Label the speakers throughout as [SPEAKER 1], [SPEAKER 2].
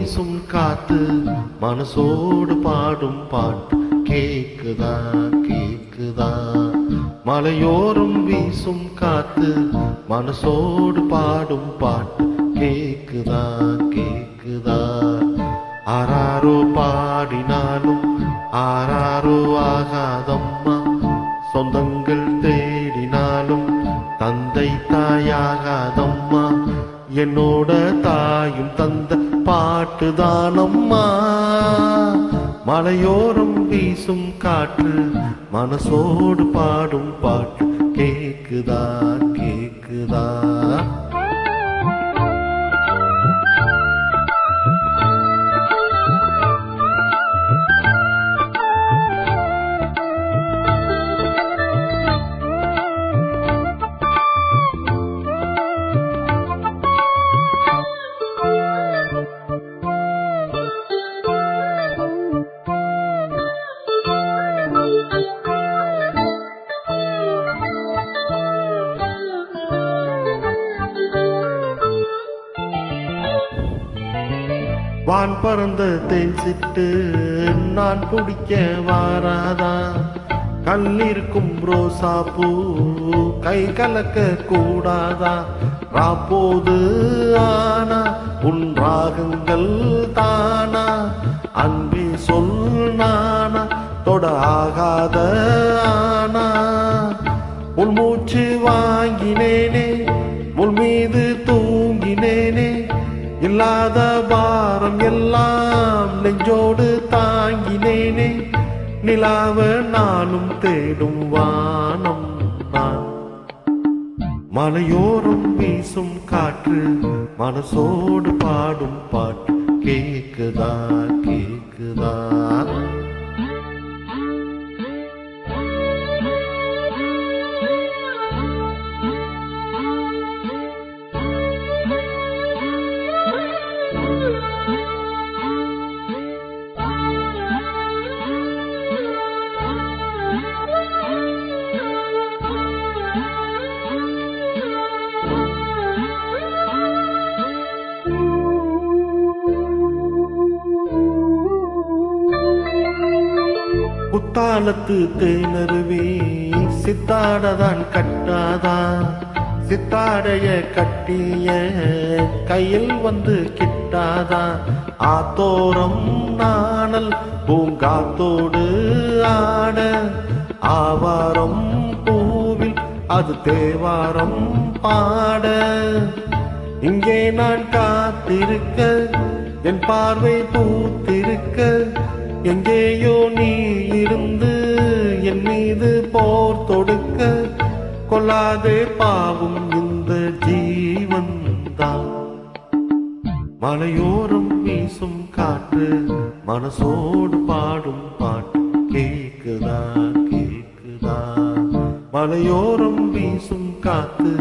[SPEAKER 1] வீசும் காத்து மனசோடு பாடும் பாட்டு கேக்குதா கேக்குதா? மலையோரம் வீசும் காத்து மனசோடு பாடும் பாட்டு கேக்குதா கேக்குதா? ஆராரோ பாடினாலும் ஆராரோ ஆகாதம்மா, சொந்தங்கள் தேடினாலும் தந்தை தாயாகாதம்மா, என்னோட தாயும் தந்த பாட்டுதானம்மா. மலையோரம் வீசும் காற்று மனசோடு பாடும் பாட்டு கேக்குதா கேக்குதா? வான் பறந்த தேன் சிட்டு நான் குடிக்க வாராதா? கல்லிருக்கும் ரோசா பூ கை கலக்க கூடாதா? ராப்போது ஆனா உன் ராகங்கள் தானா, அன்பே சொல் நானா தொட ஆகாத ஆனா? உன் மூச்சு வாங்கினேனே, உன் மீது தூங்கினேனே, இல்லாத பாரம் எல்லாம் நெஞ்சோடு தாங்கினேனே, நிலாவ நானும் தேடும் வானம் நான். மலையோரம் வீசும் காற்று மனசோடு பாடும் பாட்டு கேக்குதா கேக்குதா? குத்தாலத்து தேனருவி சித்தாடதான் கட்டாதா? சித்தாடைய கட்டிய கையில் வந்து கிட்டாதா? ஆத்தோரம் நாணல் பூங்காத்தோடு ஆட, ஆவாரம் பூவில் அது தேவாரம் பாட, இங்கே நான் காத்திருக்க என் பார்வை பூத்திருக்க, எங்கேயோ நீ இருந்து என் மீது போர் தொடுக்க, கொல்லாதே பாவும் இந்த ஜீவன்தான். மலையோரம் வீசும் காற்று மனசோடு பாடும் பாட்டு கேக்குதா கேக்குதா? மலையோரம் வீசும் காத்து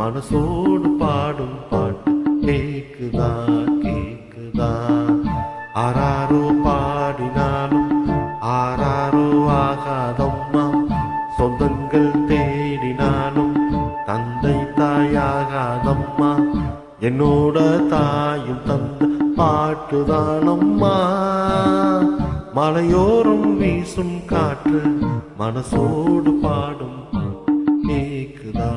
[SPEAKER 1] மனசோடு பாடும் பாட்டு கேக்குதா கேக்குதா? ஆராரோ பாடினாலும் ஆராரோ ஆகாதம்மா, சொந்தங்கள் தேடினாலும் தந்தை தாயாகாதம்மா, என்னோட தாயும் தந்த பாட்டுதானம்மா. மலையோரம் வீசும் காற்று மனசோடு பாடும் கேக்குதா?